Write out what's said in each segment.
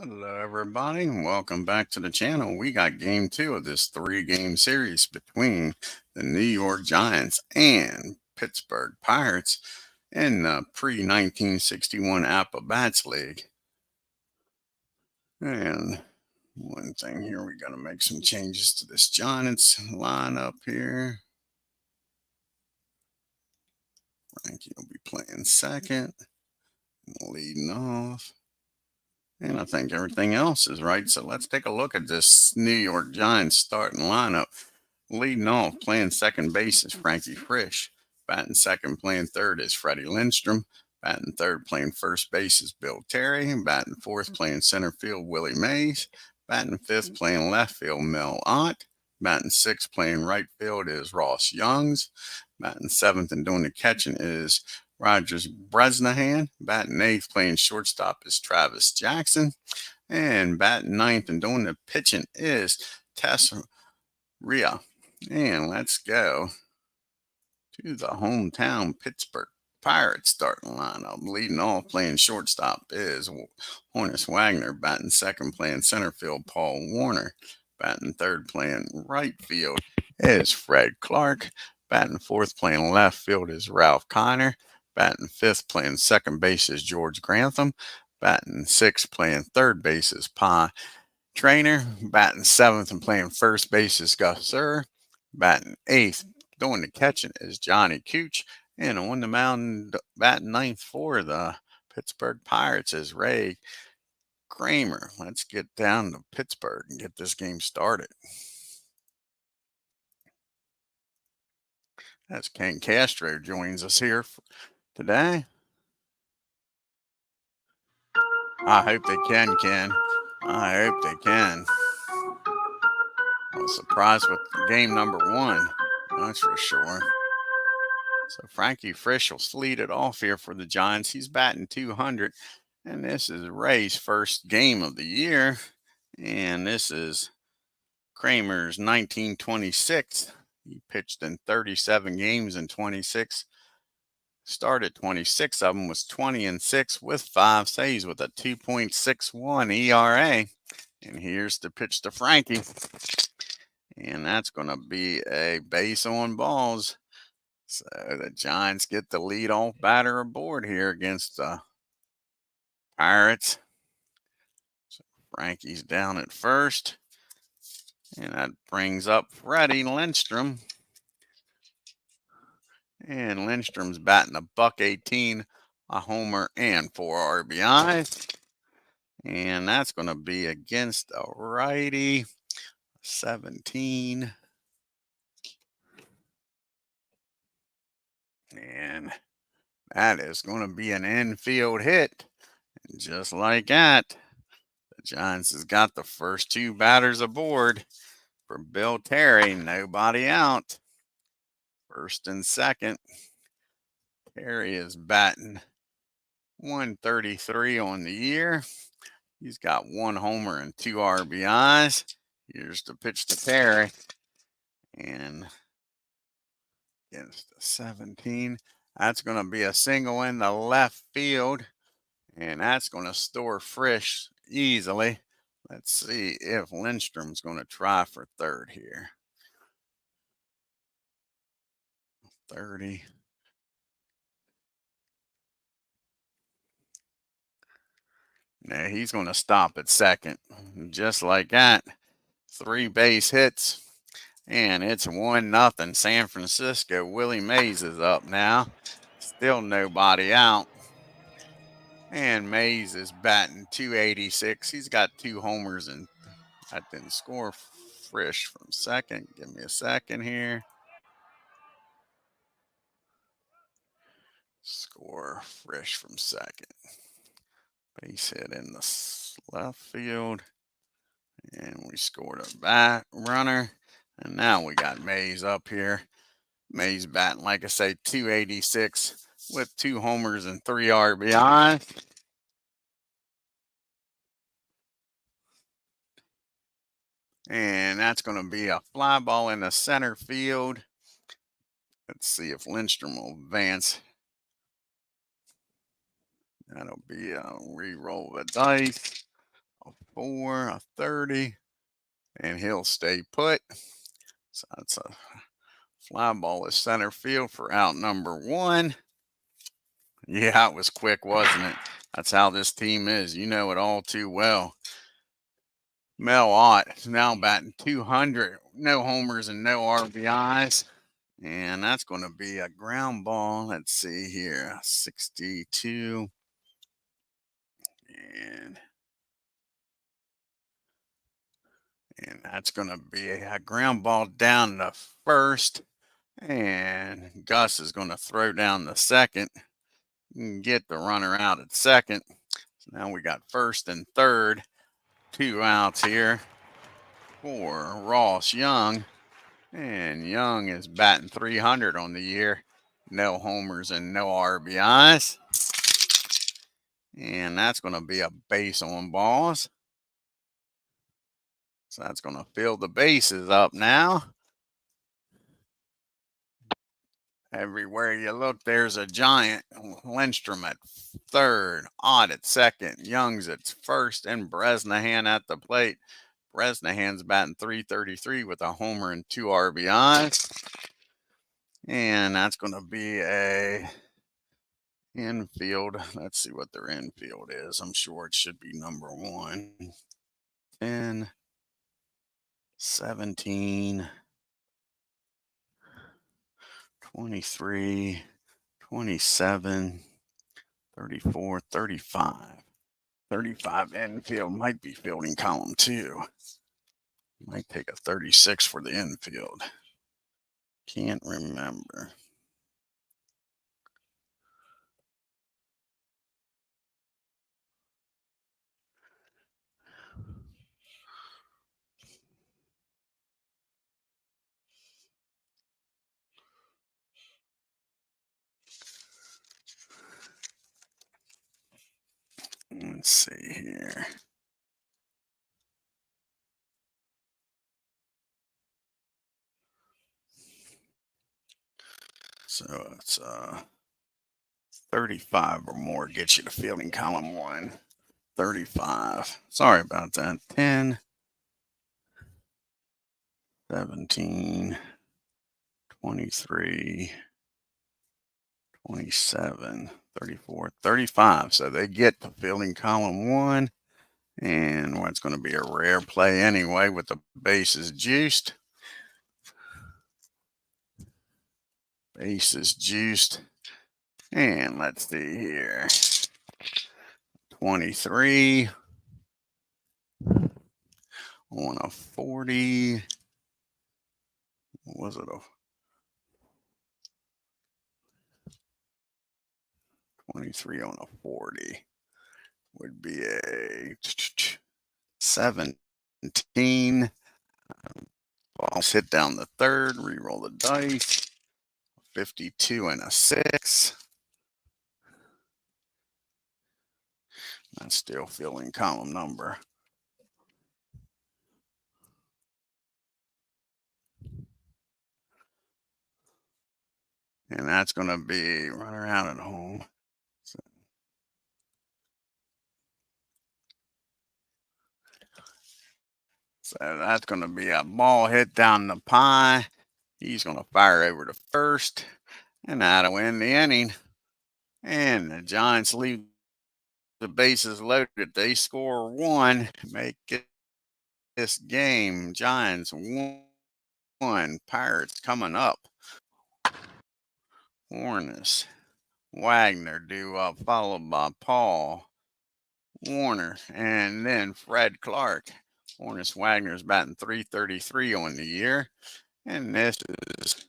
Hello, everybody, and welcome back to the channel. We got game two of this three-game series between the New York Giants and Pittsburgh Pirates in the pre-1961 Apba Bats League. And one thing here, we got to make some changes to this Giants lineup here. Frankie will be playing second, leading off. And I think everything else is right. So let's take a look at this New York Giants starting lineup. Leading off, playing second base is Frankie Frisch. Batting second, playing third is Freddie Lindstrom. Batting third, playing first base is Bill Terry. Batting fourth, playing center field, Willie Mays. Batting fifth, playing left field, Mel Ott. Batting sixth, playing right field is Ross Youngs. Batting seventh and doing the catching is Rogers Bresnahan. Batting eighth, playing shortstop is Travis Jackson. And batting ninth and doing the pitching is TESREAU. And let's go to the hometown Pittsburgh Pirates starting lineup. Leading off, playing shortstop is Honus Wagner. Batting second, playing center field, Paul Warner. Batting third, playing right field is Fred Clark. Batting fourth, playing left field is Ralph Kiner. Batting fifth, playing second base is George Grantham. Batting sixth, playing third base is Pie Trainer. Batting seventh and playing first base is Gus Sir. Batting eighth, doing the catching is Johnny Cooch. And on the mound, batting ninth for the Pittsburgh Pirates is Ray KREMER. Let's get down to Pittsburgh and get this game started. As Ken Castro joins us here today. I hope they can, Ken. I hope they can. I was surprised with game number one, that's for sure. So Frankie Frisch will lead it off here for the Giants. He's batting 200, and this is Ray's first game of the year. And this is KREMER's 1926. He pitched in 37 games in 26. Started 26 of them, was 20-6 with 5 saves with a 2.61 ERA. And here's the pitch to Frankie. And that's going to be a base on balls. So the Giants get the leadoff batter aboard here against the Pirates. So Frankie's down at first. And that brings up Freddie Lindstrom. And Lindstrom's batting $118, a homer, and 4 RBIs. And that's going to be against a righty, 17. And that is going to be an infield hit. And just like that, the Giants has got the first 2 batters aboard for Bill Terry. Nobody out. First and second. Terry is batting 133 on the year. He's got 1 homer and 2 RBIs. Here's the pitch to Terry. And against the 17. That's going to be a single in the left field. And that's going to store Frisch easily. Let's see if Lindstrom's going to try for third here. 30. Now he's going to stop at second. Just like that. 3 base hits. And it's 1-0 San Francisco. Willie Mays is up now. Still nobody out. And Mays is batting 286. He's got 2 homers, and that didn't score. Frisch from second. Give me a second here. Score Frisch from second. Base hit in the left field. And we scored a bat runner. And now we got Mays up here. Mays batting, like I say, 286 with 2 homers and 3 RBI. And that's going to be a fly ball in the center field. Let's see if Lindstrom will advance. That'll be a re-roll of the dice. A 24, a 30, and he'll stay put. So that's a fly ball is center field for out number 1. Yeah, it was quick, wasn't it? That's how this team is. You know it all too well. Mel Ott is now batting 200. No homers and no RBIs. And that's going to be a ground ball. Let's see here. 62. And that's going to be a ground ball down the first. And Gus is going to throw down the second and get the runner out at second. So now we got first and third. 2 outs here for Ross Young. And Young is batting 300 on the year. No homers and no RBIs. And that's going to be a base on balls. So that's going to fill the bases up now. Everywhere you look, there's a giant. Lindstrom at third, Ott at second, Young's at first, and Bresnahan at the plate. Bresnahan's batting 333 with a homer and 2 RBIs. And that's going to be a infield. Let's see what their infield is. I'm sure it should be number 1. 10, 17, 23, 27, 34, 35. 35 infield might be fielding column 2. Might take a 36 for the infield. Can't remember. Let's see here. So it's 35 or more gets you to fielding column 1. 35. Sorry about that. 10, 17, 23, 27, 34, 35. So they get to fielding column 1. And what's going to be a rare play anyway with the bases juiced. Bases juiced. And let's see here. 23 on a 40. What was it? 23 on a 40 would be a 17. Balls hit down the third, re-roll the dice. 52 and a 6. That's still filling column number. And that's going to be runner out at home. So that's going to be a ball hit down the pie. He's going to fire over to first. And that'll end the inning. And the Giants leave the bases loaded. They score 1. Make it this game. Giants 1. Pirates coming up. Hornets. Wagner due up, followed by Paul, Warner, and then Fred Clark. Hornets Wagner's batting 333 on the year. And this is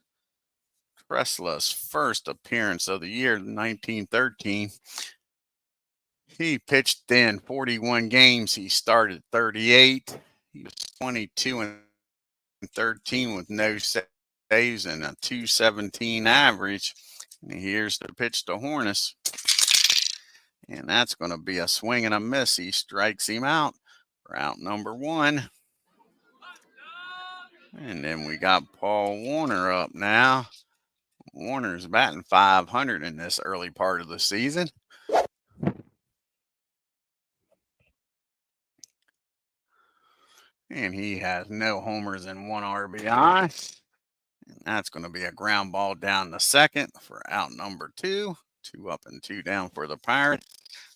Kresla's first appearance of the year, 1913. He pitched in 41 games. He started 38. He was 22 and 13 with no saves and a 217 average. And here's the pitch to Hornets. And that's going to be a swing and a miss. He strikes him out for out number 1. And then we got Paul Warner up now. Warner's batting 500 in this early part of the season. And he has no homers and 1 RBI. And that's going to be a ground ball down the second for out number 2. 2 up and 2 down for the Pirates.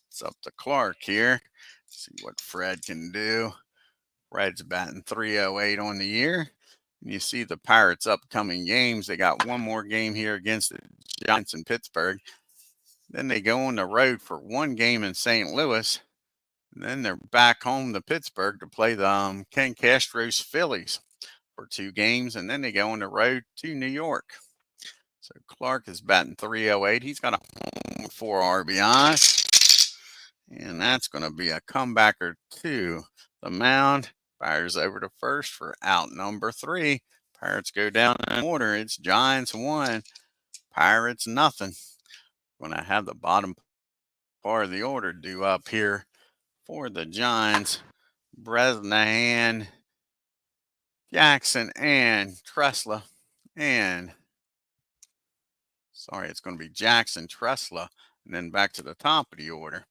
It's up to Clark here. See what Fred can do. Fred's batting .308 on the year. And you see the Pirates' upcoming games. They got one more game here against the Giants in Pittsburgh. Then they go on the road for one game in St. Louis. And then they're back home to Pittsburgh to play the Ken Castro's Phillies for 2 games. And then they go on the road to New York. So Clark is batting .308. He's got a home with 4 RBIs. And that's going to be a comebacker to the mound. Fires over to first for out number 3. Pirates go down in order. It's Giants 1, Pirates nothing. Going to have the bottom part of the order due up here for the Giants. Bresnahan, Jackson, and Tresla. And sorry, it's going to be Jackson, Tresla, and then back to the top of the order.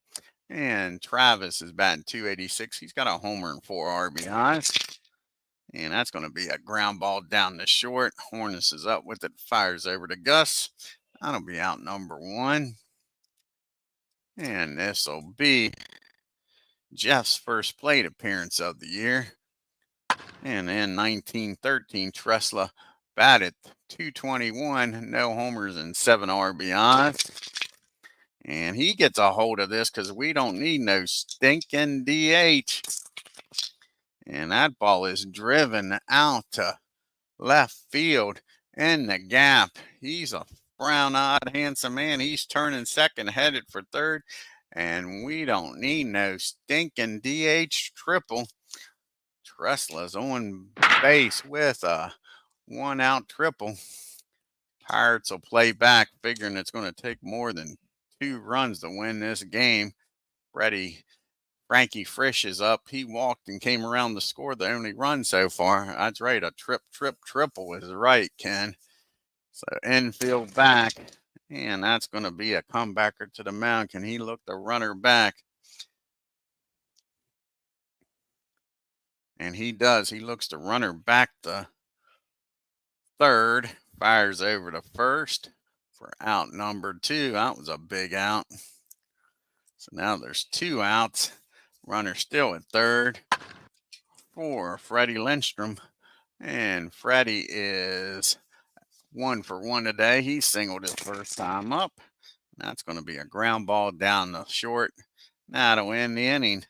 And Travis is batting .286. He's got a homer and 4 RBIs. And that's going to be a ground ball down the short. Horness is up with it. Fires over to Gus. That'll be out number 1. And this will be Jeff's first plate appearance of the year. And in 1913, Tresla batted .221. No homers and 7 RBIs. And he gets a hold of this because we don't need no stinking DH. And that ball is driven out to left field in the gap. He's a brown-eyed, handsome man. He's turning second, headed for third. And we don't need no stinking DH triple. Tresla's on base with a 1-out triple. Pirates will play back, figuring it's going to take more than 2 runs to win this game. Frankie Frisch is up. He walked and came around to score the only run so far. That's right. A triple is right, Ken. So infield back. And that's going to be a comebacker to the mound. Can he look the runner back? And he does. He looks the runner back to third. Fires over to first for out number 2. That was a big out. So now there's 2 outs. Runner still at third for Freddie Lindstrom. And Freddie is 1 for 1 today. He singled his first time up. That's going to be a ground ball down the short. Now to win the inning.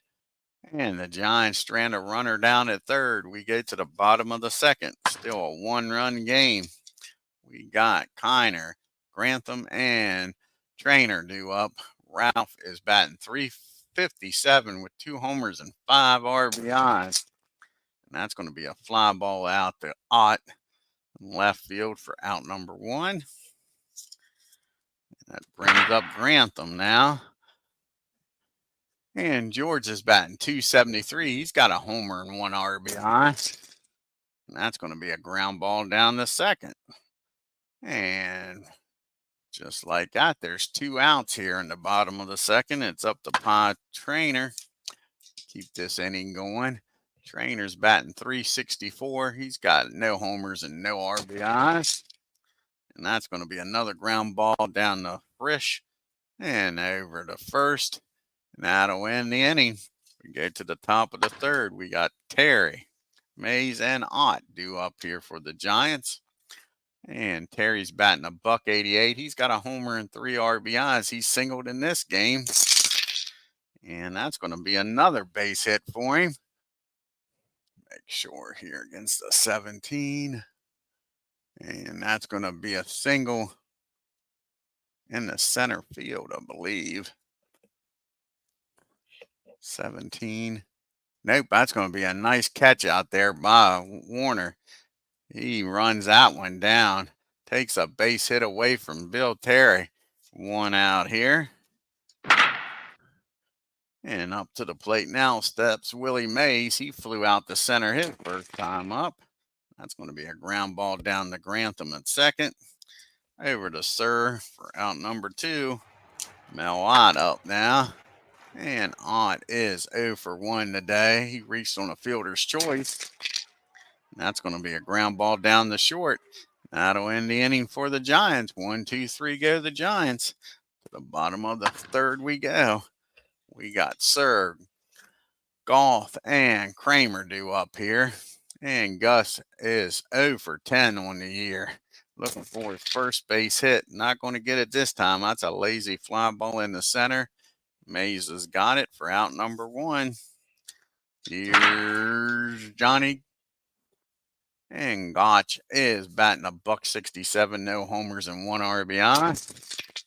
And the Giants strand a runner down at third. We go to the bottom of the second. Still a 1-run game. We got Kiner, Grantham, and Trainer due up. Ralph is batting .357 with 2 homers and 5 RBIs. And that's going to be a fly ball out to Ott in left field for out number 1. That brings up Grantham now. And George is batting .273. He's got a homer and 1 RBI. And that's going to be a ground ball down the second. And just like that, there's 2 outs here in the bottom of the second. It's up to Trainer. Keep this inning going. Trainer's batting .364. He's got no homers and no RBIs. And that's going to be another ground ball down the Frisch and over to first. Now to win the inning, we go to the top of the third. We got Terry, Mays, and Ott due up here for the Giants. And Terry's batting a .188. He's got a homer and 3 RBIs. He's singled in this game. And that's going to be another base hit for him. Make sure here against the 17. And that's going to be a single in the center field, I believe. 17. Nope, that's going to be a nice catch out there by Warner. He runs that one down. Takes a base hit away from Bill Terry. 1 out here. And up to the plate now steps Willie Mays. He flew out the center his first time up. That's going to be a ground ball down to Grantham at second. Over to Sir for out number 2. Mel Ott up now. And Ott is 0 for 1 today. He reached on a fielder's choice. That's going to be a ground ball down the short. That'll end the inning for the Giants. 1, 2, 3, go the Giants. To the bottom of the third we go. We got Serg, Goff, and KREMER due up here. And Gus is 0 for 10 on the year. Looking for his first base hit. Not going to get it this time. That's a lazy fly ball in the center. Mays has got it for out number 1. Here's Johnny. And Gotch is batting a .167, no homers and 1 RBI.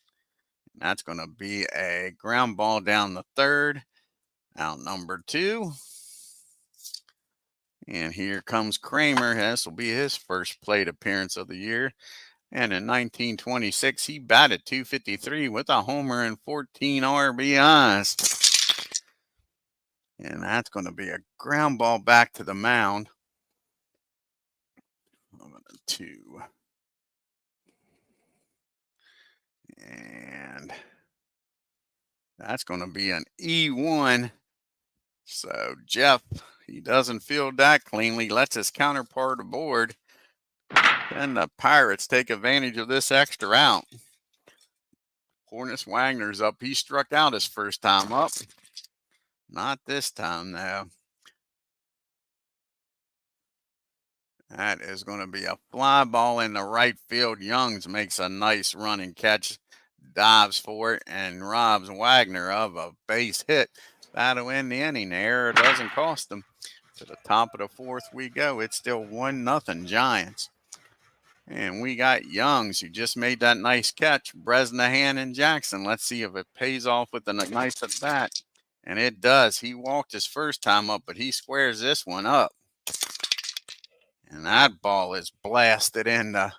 That's going to be a ground ball down the third. Out number 2. And here comes KREMER. This will be his first plate appearance of the year. And in 1926, he batted .253 with a homer and 14 RBIs. And that's going to be a ground ball back to the mound. 2. And that's going to be an E1. So Jeff, he doesn't field that cleanly, lets his counterpart aboard. Then the Pirates take advantage of this extra out. Hornets Wagner's up. He struck out his first time up. Not this time, though. That is going to be a fly ball in the right field. Youngs makes a nice running catch, dives for it, and robs Wagner of a base hit. That'll end the inning. The error doesn't cost them. To the top of the fourth we go. It's still 1-0 Giants. And we got Youngs, who just made that nice catch. Bresnahan and Jackson. Let's see if it pays off with a nice at bat. And it does. He walked his first time up, but he squares this one up. And that ball is blasted into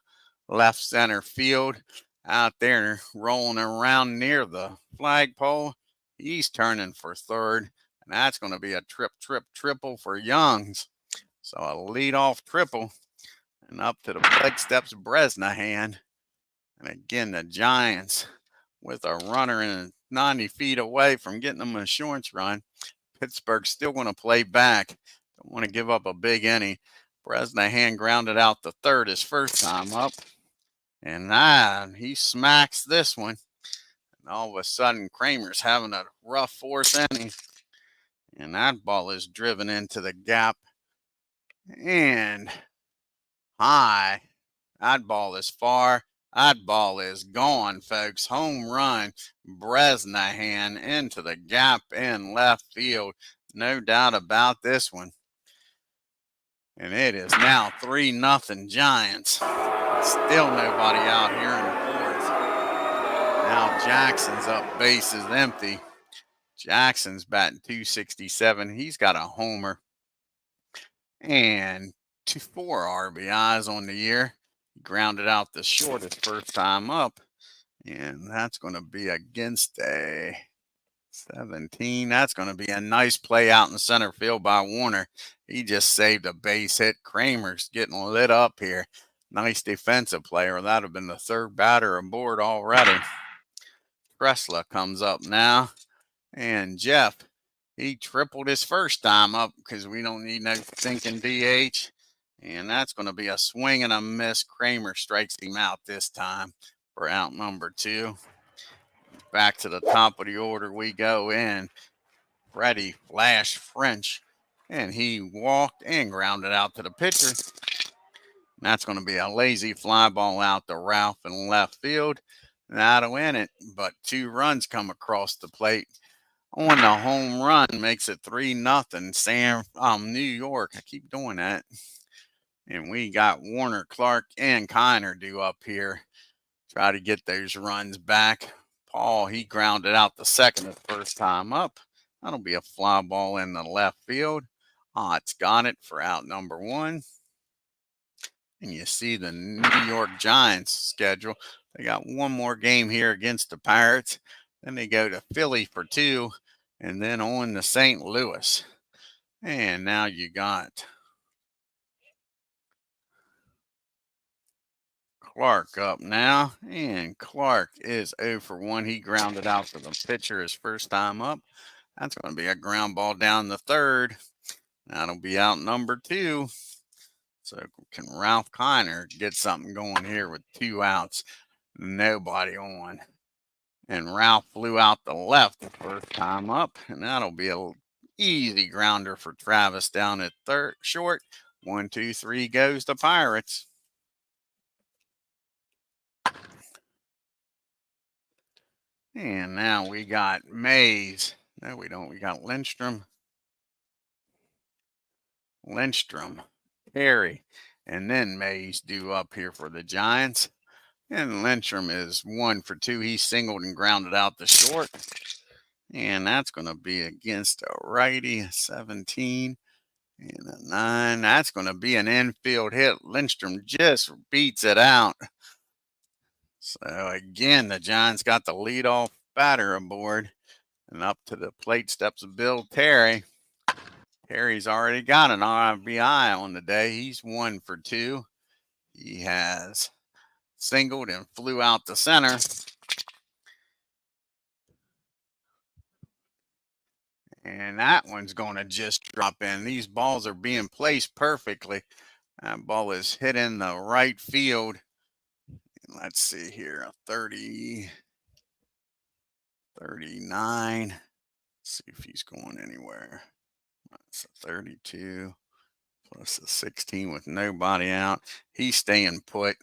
left center field. Out there rolling around near the flagpole. He's turning for third. And that's going to be a triple for Youngs. So a leadoff triple. And up to the plate steps Bresnahan. And again, the Giants with a runner in 90 feet away from getting them an insurance run. Pittsburgh's still going to play back. Don't want to give up a big inning. Bresnahan grounded out the third his first time up. And he smacks this one. And all of a sudden, KREMER's having a rough fourth inning. And that ball is driven into the gap. And high. That ball is far. That ball is gone, folks. Home run. Bresnahan into the gap in left field. No doubt about this one. And it is now 3-0 Giants. Still nobody out here in the fourth. Now Jackson's up, base is empty. Jackson's batting .267. He's got a homer and 4 RBIs on the year. He grounded out the shortest first time up. And that's going to be against a 17. That's going to be a nice play out in center field by Warner. He just saved a base hit. KREMER's getting lit up here. Nice defensive player. That would have been the third batter aboard already. Tressler comes up now. And Jeff, he tripled his first time up because we don't need no thinking DH. And that's going to be a swing and a miss. KREMER strikes him out this time for out number 2. Back to the top of the order we go in. Freddie Flash French. And he walked and grounded out to the pitcher. That's going to be a lazy fly ball out to Ralph in left field. That'll win it. But 2 runs come across the plate on the home run. Makes it 3-0 New York. I keep doing that. And we got Warner, Clark, and Kiner due up here. Try to get those runs back. Paul, he grounded out the second the first time up. That'll be a fly ball in the left field. It's got it for out number 1. And you see the New York Giants schedule. They got one more game here against the Pirates. Then they go to Philly for 2. And then on to St. Louis. And now you got Clark up now. And Clark is 0 for 1. He grounded out to the pitcher his first time up. That's going to be a ground ball down the third. That'll be out number 2. So can Ralph Kiner get something going here with 2 outs? Nobody on. And Ralph flew out the left the first time up, and that'll be an easy grounder for Travis down at third short. 1, 2, 3 goes the Pirates. And now we got Mays. No, we don't. We got Lindstrom, Perry, and then Mays due up here for the Giants. And Lindstrom is 1 for 2. He singled and grounded out the short. And that's going to be against a righty, 17 and a 9. That's going to be an infield hit. Lindstrom just beats it out. So again, the Giants got the leadoff batter aboard. And up to the plate steps Bill Terry. Terry's already got an RBI on the day. He's 1 for 2. He has singled and flew out the center. And that one's going to just drop in. These balls are being placed perfectly. That ball is hit in the right field. Let's see here, a 30, 39. Let's see if he's going anywhere. That's a 32 plus a 16 with nobody out. He's staying put.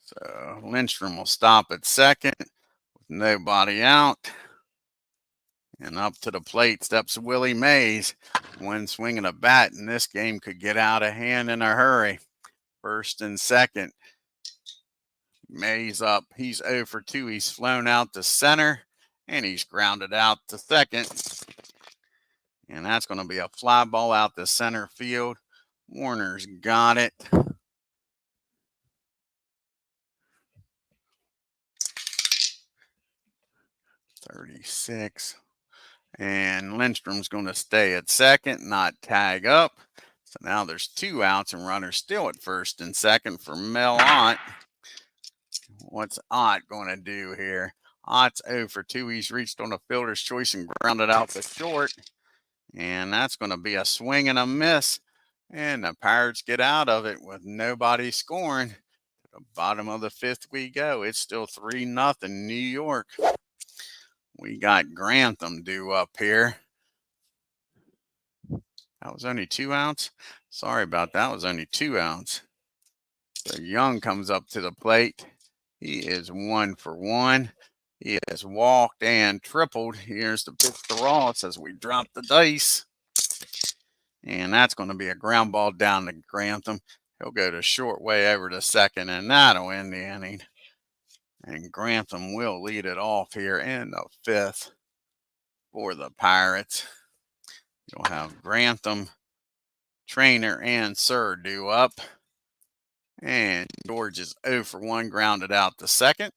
So Lindstrom will stop at second with nobody out. And up to the plate steps Willie Mays. One swing and a bat, and this game could get out of hand in a hurry. First and second. Mays up. He's 0 for 2. He's flown out to center, and he's grounded out to second. And that's going to be a fly ball out to center field. Warner's got it. .36. And Lindstrom's going to stay at second, not tag up. So now there's 2 outs and runners still at first and second for Mel Ott. What's Ott going to do here? Ott's 0 for 2. He's reached on a fielder's choice and grounded out the short. And that's going to be a swing and a miss. And the Pirates get out of it with nobody scoring. To the bottom of the 5th we go. It's still 3-0 New York. We got Grantham due up here. That was only 2 outs. Sorry about that. It was only 2 outs. So Young comes up to the plate. He is 1 for 1. He has walked and tripled. Here's the pitch to Ross as we drop the dice. And that's going to be a ground ball down to Grantham. He'll go to short way over to second, and that'll end the inning. And Grantham will lead it off here in the 5th for the Pirates. You'll have Grantham, Trainer, and Sir due up. And George is 0 for 1, grounded out to second.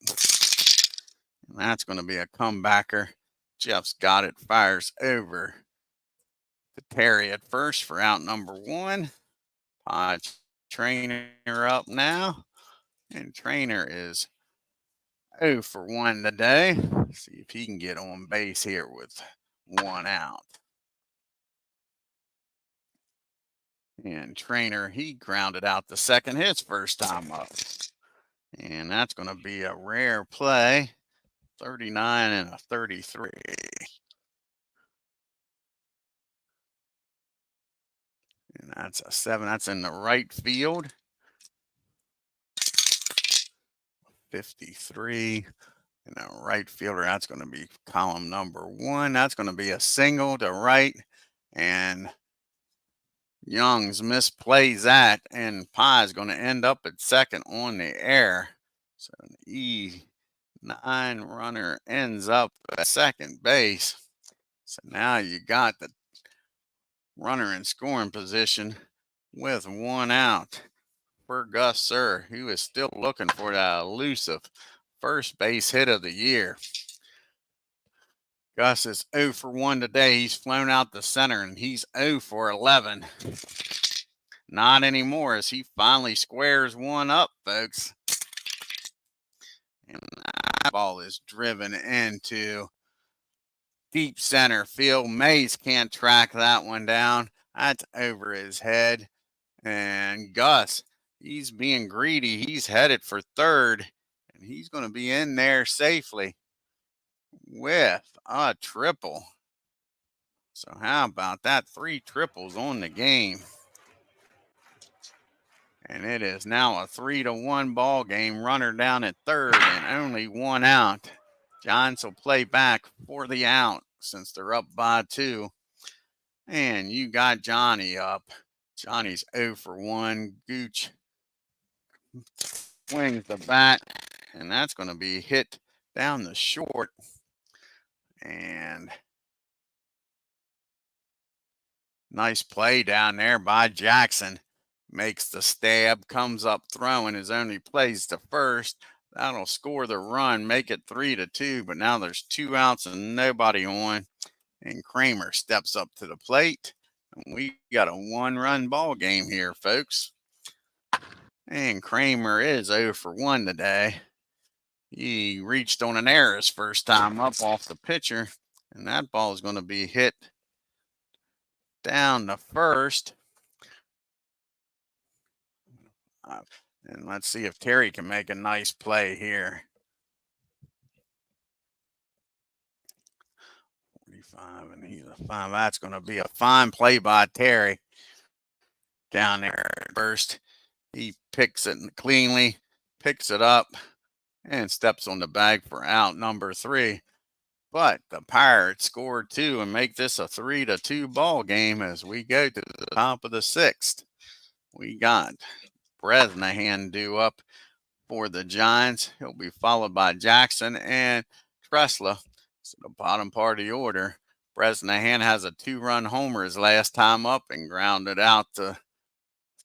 And that's going to be a comebacker. Jeff's got it, fires over to Terry at first for out number 1. Trainer up now. And Trainer is 0 for 1 today. See if he can get on base here with 1 out. And Trainer, he grounded out the second his first time up. And that's going to be a rare play. 39 and a 33. And that's a 7. That's in the right field. 53. And a right fielder, that's going to be column number 1. That's going to be a single to right. And Young's misplays that. And Pye is going to end up at second on the air. So an E9 runner ends up at second base. So now you got the runner in scoring position with 1 out for Gus Sir, who is still looking for that elusive first base hit of the year. Gus is 0 for 1 today. He's flown out the center, and he's 0 for 11. Not anymore as he finally squares one up, folks. And that ball is driven into deep center field. Mays can't track that one down. That's over his head. And Gus, he's being greedy. He's headed for third, and he's going to be in there safely with a triple. So how about that? 3 triples on the game. And it is now a 3-1 ball game. Runner down at third and only 1 out. Giants will play back for the out since they're up by 2. And you got Johnny up. Johnny's 0 for 1. Gooch swings the bat, and that's going to be hit down the short. And nice play down there by Jackson. Makes the stab, comes up throwing, his only plays to first. That'll score the run, make it 3-2, but now there's 2 outs and nobody on. And KREMER steps up to the plate. And we got a 1-run ball game here, folks. And KREMER is 0 for 1 today. He reached on an error his first time up off the pitcher, and that ball is going to be hit down to first. And let's see if Terry can make a nice play here. 45, and he's a 5. That's going to be a fine play by Terry down there at first. He picks it cleanly, picks it up, and steps on the bag for out number 3. But the Pirates score 2 and make this a 3-2 ball game as we go to the top of the 6th. We got Bresnahan due up for the Giants. He'll be followed by Jackson and TESREAU. So the bottom part of the order. Bresnahan has a 2-run homer his last time up and grounded out to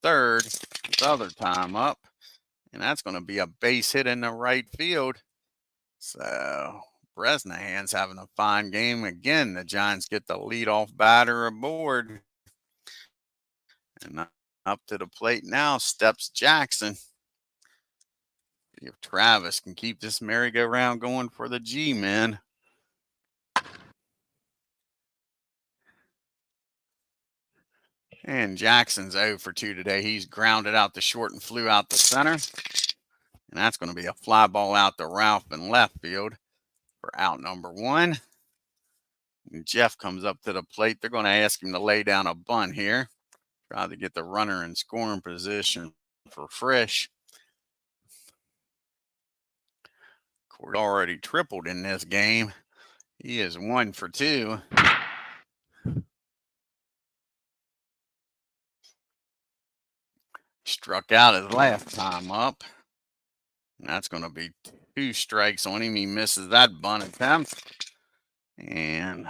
third his other time up. And that's going to be a base hit in the right field. So Bresnahan's having a fine game. Again, the Giants get the leadoff batter aboard. And up to the plate now steps Jackson. See if Travis can keep this merry-go-round going for the G-men. And Jackson's 0 for 2 today. He's grounded out to short and flew out to center. And that's going to be a fly ball out to Ralph in left field for out number 1. And Jeff comes up to the plate. They're going to ask him to lay down a bunt here. Try to get the runner in scoring position for Frisch. Court already tripled in this game. He is 1 for 2. Struck out his last time up. And that's going to be 2 strikes on him. He misses that bunt attempt. And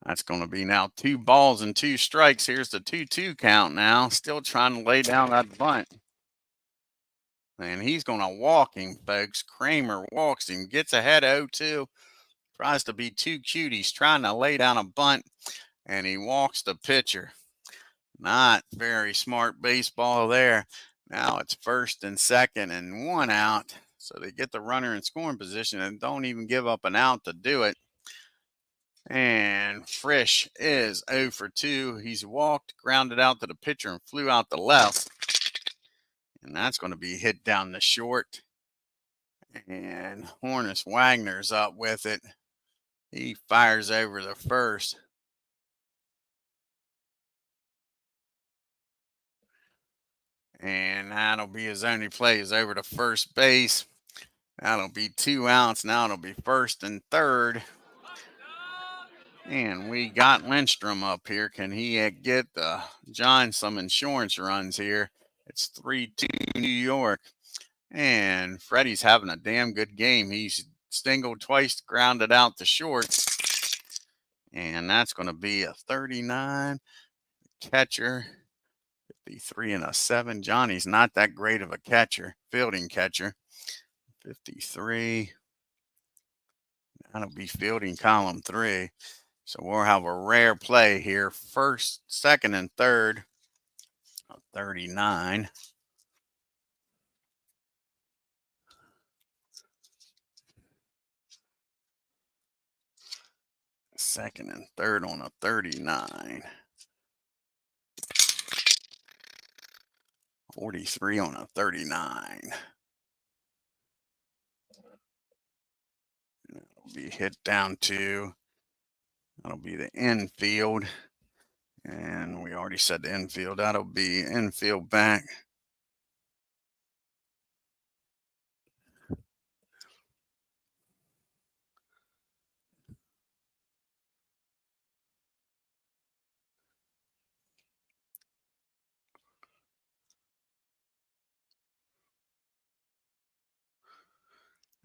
that's going to be now 2 balls and 2 strikes. Here's the 2-2 count now. Still trying to lay down that bunt. And he's going to walk him, folks. KREMER walks him, gets ahead 0-2. Tries to be too cute. He's trying to lay down a bunt, and he walks the pitcher. Not very smart baseball there. Now it's first and second and 1 out. So they get the runner in scoring position and don't even give up an out to do it. And Frisch is 0 for 2. He's walked, grounded out to the pitcher, and flew out the left. And that's going to be hit down the short. And Hornus Wagner's up with it. He fires over the first. And that'll be his only play is over to first base. That'll be 2 outs. Now it'll be first and third. And we got Lindstrom up here. Can he get John some insurance runs here? It's 3-2 New York. And Freddie's having a damn good game. He's singled twice, grounded out to short. And that's going to be a 39. Catcher, 53 and a 7. Johnny's not that great of a catcher, fielding catcher. 53. That'll be fielding column 3. So we'll have a rare play here. First, second, and third. 39. second and third on a 39. 43 on a 39. It'll be hit down to, that'll be the infield. And we already said the infield. That'll be infield back.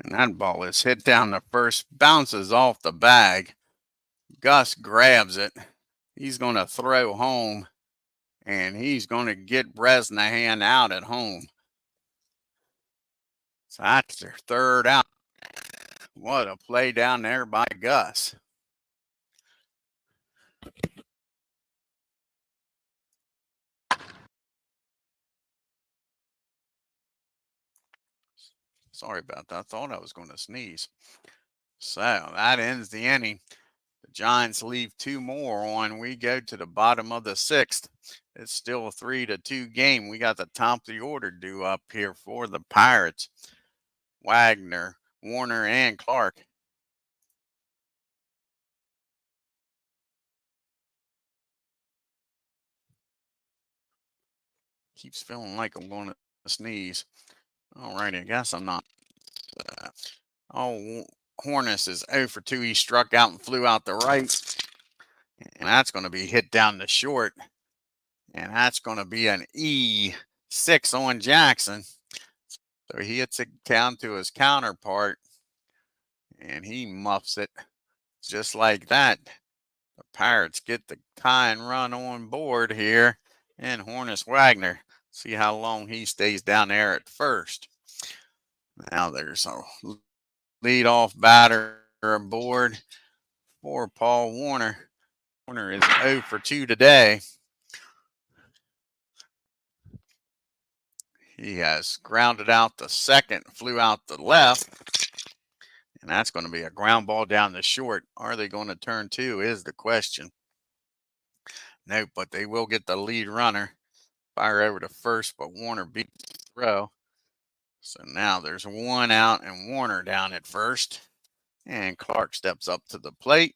And that ball is hit down the first, bounces off the bag. Gus grabs it. He's going to throw home, and he's going to get Bresnahan out at home. So that's their third out. What a play down there by Gus. Sorry about that. I thought I was going to sneeze. So that ends the inning. The Giants leave two more on. We go to the bottom of the sixth. It's still a 3-2 game. We got the top of the order due up here for the Pirates. Wagner, Warner, and Clark. Keeps feeling like I'm going to sneeze. All right, I guess I'm not. Hornus is 0 for 2. He struck out and flew out the right. And that's going to be hit down the short. And that's going to be an E6 on Jackson. So he hits it down to his counterpart. And he muffs it just like that. The Pirates get the tying run on board here. And Hornus Wagner. See how long he stays down there at first. Now there's a leadoff batter aboard for Paul Warner. Warner is 0 for 2 today. He has grounded out the second, flew out the left. And that's going to be a ground ball down the short. Are they going to turn two is the question. Nope, but they will get the lead runner. Fire over to first, but Warner beats the throw. So now there's one out and Warner down at first. And Clark steps up to the plate.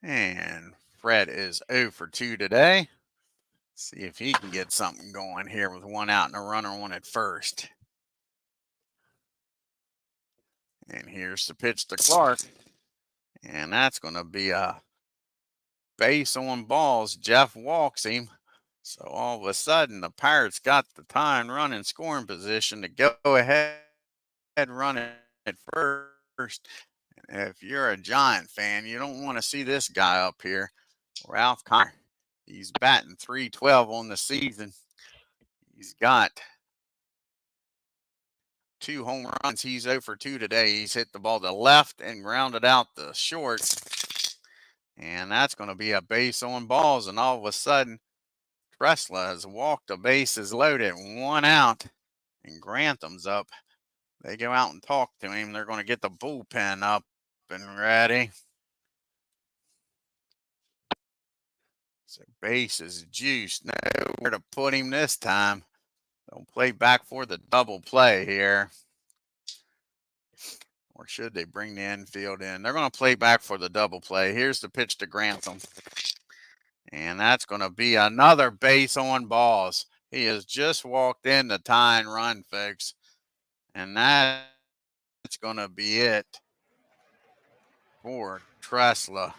And Fred is 0 for 2 today. See if he can get something going here with one out and a runner on at first. And here's the pitch to Clark. And that's going to be a base on balls. Jeff walks him. So all of a sudden, the Pirates got the tying run in scoring position to go ahead and run it at first. And if you're a Giant fan, you don't want to see this guy up here, Ralph Kiner. He's batting .312 on the season. He's got 2 home runs. He's 0 for 2 today. He's hit the ball to left and grounded out the short. And that's going to be a base on balls. And all of a sudden, TESREAU has walked the bases loaded, 1 out, and Grantham's up. They go out and talk to him. They're going to get the bullpen up and ready. So base is juiced. Nowhere to put him this time. They'll play back for the double play here. Or should they bring the infield in? They're going to play back for the double play. Here's the pitch to Grantham. And that's going to be another base on balls. He has just walked in the tying run, folks. And that's going to be it for TESREAU.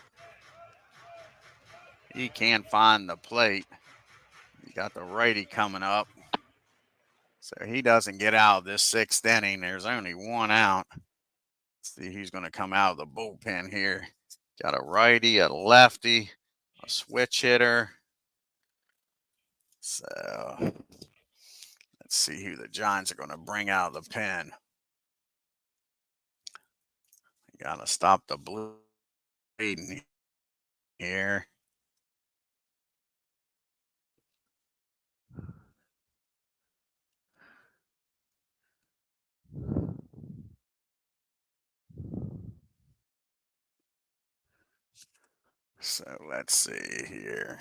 He can't find the plate. He got the righty coming up. So he doesn't get out of this 6th inning. There's only 1 out. Let's see who's going to come out of the bullpen here. Got a righty, a lefty, a switch hitter. So let's see who the Giants are going to bring out of the pen. Got to stop the bleeding here. So let's see here.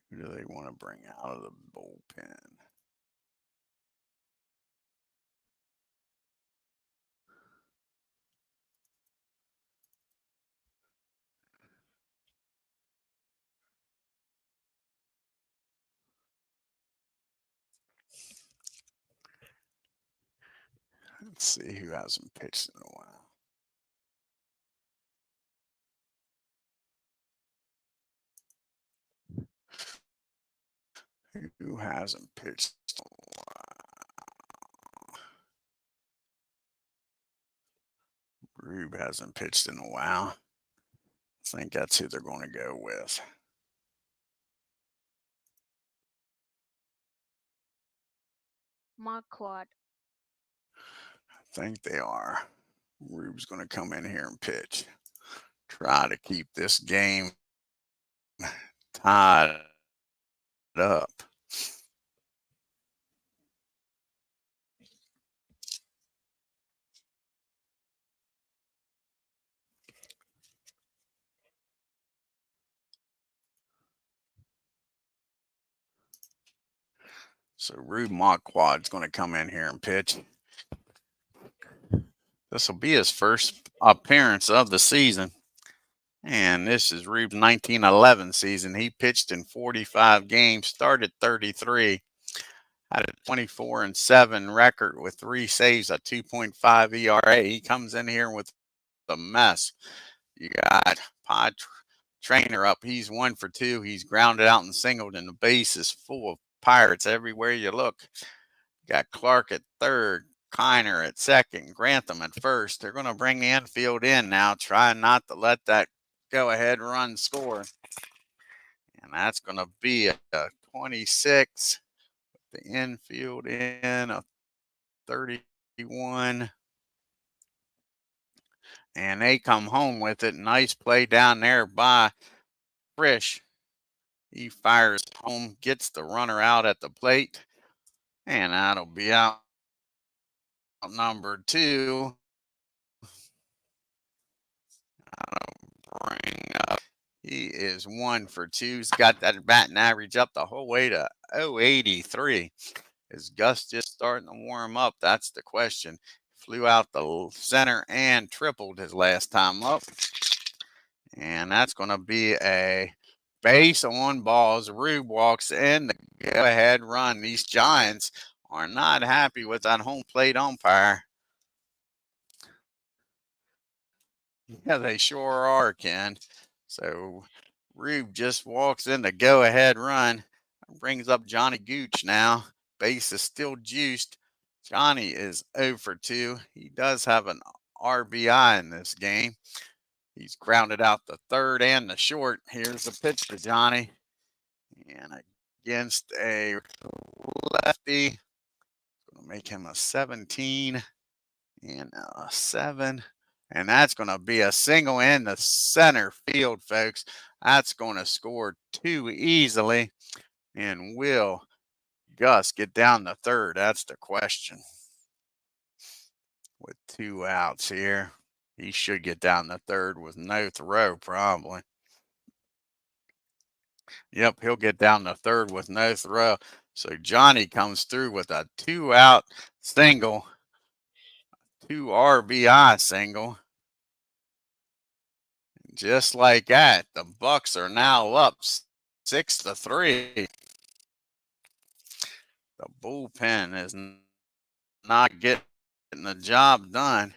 Who do they want to bring out of the bullpen? Let's see who hasn't pitched in a while. Who hasn't pitched in a while? Rube hasn't pitched in a while. I think that's who they're going to go with. Marquardt. I think they are. Rube's going to come in here and pitch. Try to keep this game tied up. So Rube Marquardt's going to come in here and pitch. This will be his first appearance of the season. And this is Rube's 1911 season. He pitched in 45 games, started 33, had a 24-7 record with 3 saves, a 2.5 ERA. He comes in here with a mess. You got Pod Trainer up. He's 1 for 2. He's grounded out and singled, and the base is full of Pirates everywhere you look. You got Clark at third, Kiner at second, Grantham at first. They're going to bring the infield in now, trying not to let that go-ahead run score. And that's going to be a 26. The infield in a 31. And they come home with it. Nice play down there by Frisch. He fires home, gets the runner out at the plate. And that'll be out number 2. Bring up. He is 1 for 2. He's got that batting average up the whole way to 083. Is Gus just starting to warm up? That's the question. Flew out the center and tripled his last time up. And that's going to be a base on balls. Rube walks in the go-ahead run. These Giants are not happy with that home plate umpire. Yeah, they sure are, Ken. So Rube just walks in the go-ahead run. Brings up Johnny Gooch now. Base is still juiced. Johnny is 0 for 2. He does have an RBI in this game. He's grounded out the third and the short. Here's the pitch to Johnny. And against a lefty, going to make him a 17 and a 7. And that's going to be a single in the center field, folks. That's going to score 2 easily. And will Gus get down the third? That's the question. With 2 outs here, he should get down the third with no throw, probably. Yep, he'll get down the third with no throw. So Johnny comes through with a 2-out single, 2 RBI single. Just like that, the Bucks are now up 6-3. The bullpen is not getting the job done.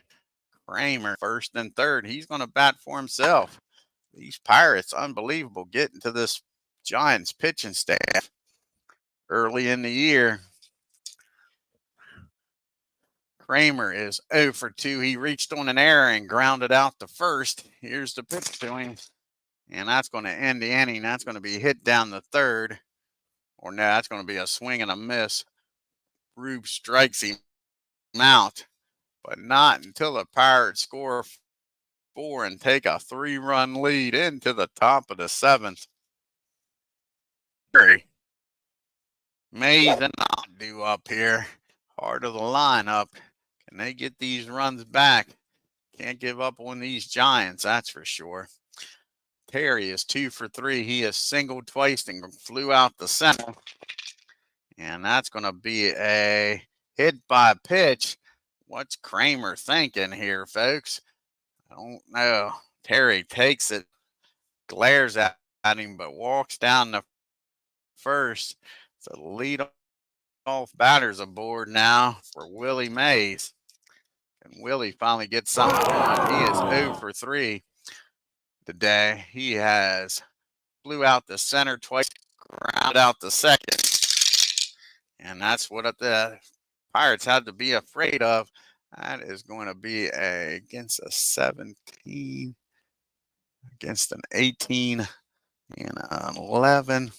KREMER first and third. He's going to bat for himself. These Pirates, unbelievable, getting to this Giants pitching staff early in the year. KREMER is 0 for 2. He reached on an error and grounded out to first. Here's the pitch to him. And that's going to end the inning. That's going to be hit down the third. Or no, that's going to be a swing and a miss. Rube strikes him out. But not until the Pirates score 4 and take a 3-run lead into the top of the 7th. Mays and I'll do up here. Heart of the lineup. Can they get these runs back? Can't give up on these Giants, that's for sure. Terry is 2 for 3. He has singled twice and flew out the center. And that's going to be a hit by pitch. What's KREMER thinking here, folks? I don't know. Terry takes it, glares at him, but walks down the first. So the lead-off batter's aboard now for Willie Mays. And Willie finally gets something going. He is 0 for 3 today. He has flew out the center twice, grounded out the second. And that's what the Pirates had to be afraid of. That is going to be against a 17, against an 18, and an 11.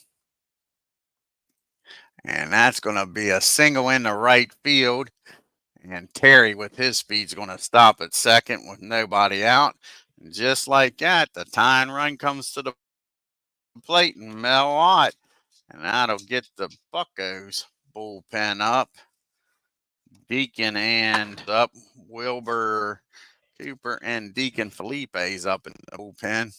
And that's going to be a single in the right field. And Terry, with his speed, is going to stop at second with nobody out. And just like that, the tying run comes to the plate and Mel Ott. And that'll get the Buccos bullpen up. Deacon and up. Wilbur Cooper and Deacon Felipe's up in the bullpen.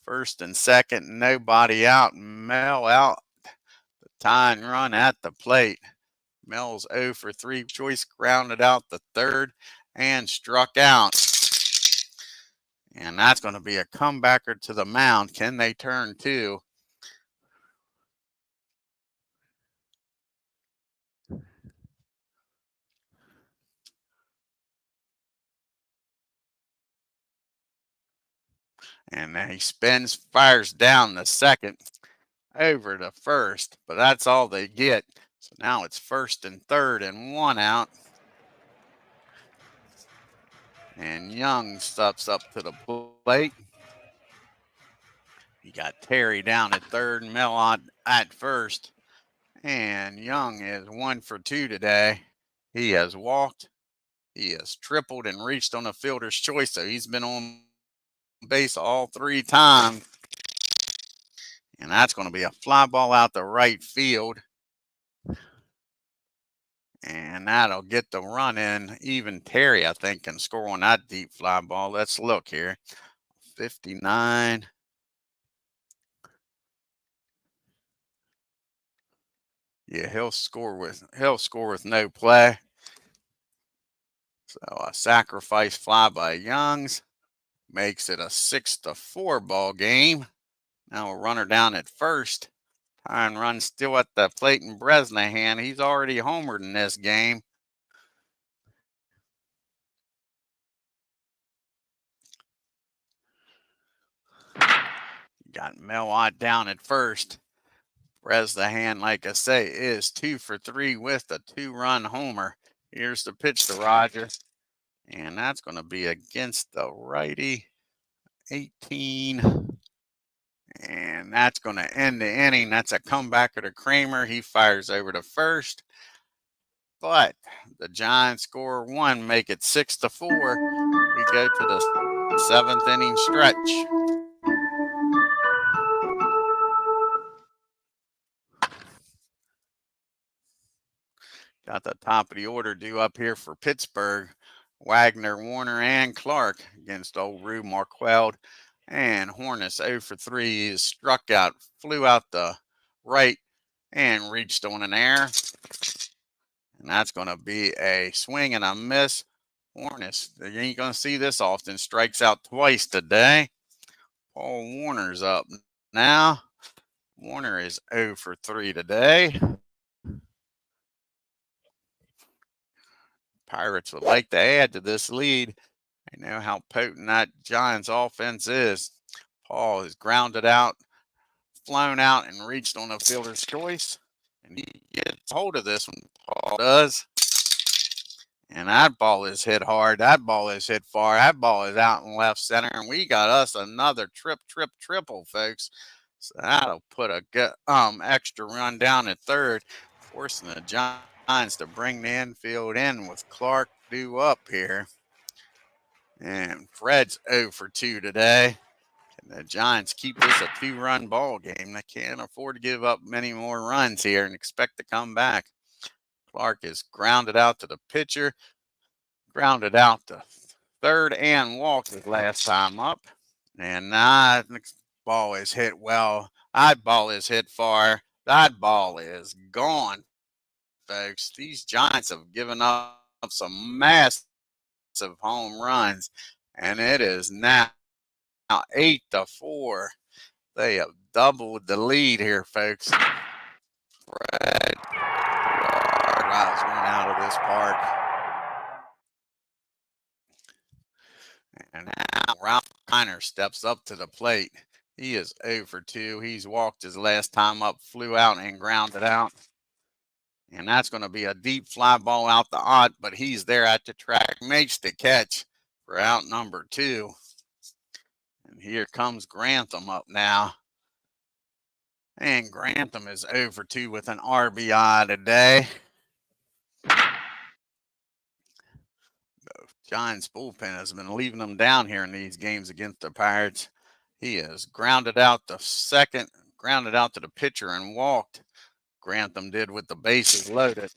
First and second, nobody out. Mel out. The tying run at the plate. Mel's 0 for 3. Choice grounded out the third and struck out. And that's going to be a comebacker to the mound. Can they turn two? And then he spins, fires down the second, over to first, but that's all they get. So now it's first and third and one out. And Young steps up to the plate. You got Terry down at third and Mel at first. And Young is 1 for 2 today. He has walked, he has tripled and reached on a fielder's choice. So he's been on base all 3 times. And that's going to be a fly ball out the right field. And that'll get the run in. Even Terry, I think, can score on that deep fly ball. Let's look here. 59. Yeah, he'll score with no play. So a sacrifice fly by Youngs makes it a 6-4 ball game. Now a runner down at first. Tying run still at the plate in Bresnahan. He's already homered in this game. Got Mel Ott down at first. Bresnahan, like I say, is 2 for 3 with a 2-run homer. Here's the pitch to Roger. And that's going to be against the righty. 18. And that's going to end the inning. That's a comebacker to KREMER. He fires over to first. But the Giants score 1, make it 6-4. We go to the 7th inning stretch. Got the top of the order due up here for Pittsburgh. Wagner, Warner, and Clark against old Rue Marqueld. And Hornets 0 for 3 is struck out, flew out the right, and reached on an error. And that's going to be a swing and a miss. Hornets, you ain't going to see this often, strikes out twice today. Paul Warner's up now. Warner is 0 for 3 today. Pirates would like to add to this lead. They know how potent that Giants offense is. Paul is grounded out, flown out, and reached on a fielder's choice. And he gets hold of this one, Paul does. And that ball is hit hard. That ball is hit far. That ball is out in left center. And we got us another triple, folks. So that'll put a extra run down at third, forcing the Giants to bring the infield in with Clark due up here. And Fred's 0 for 2 today. Can the Giants keep this a 2-run ball game? They can't afford to give up many more runs here and expect to come back. Clark is grounded out to the pitcher. Grounded out the third and walked his last time up. And that ball is hit well. That ball is hit far. That ball is gone, folks. These Giants have given up some massive home runs, and it is now 8-4. They have doubled the lead here, folks. Fred drives one out of this park. And now Ralph Kiner steps up to the plate. He is 0 for 2. He's walked his last time up, flew out and grounded out. And that's going to be a deep fly ball out the odd, but he's there at the track, makes the catch for out number 2. And here comes Grantham up now. And Grantham is 0 for 2 with an RBI today. The Giants bullpen has been leaving them down here in these games against the Pirates. He has grounded out the second, grounded out to the pitcher and walked. Grantham did with the bases loaded.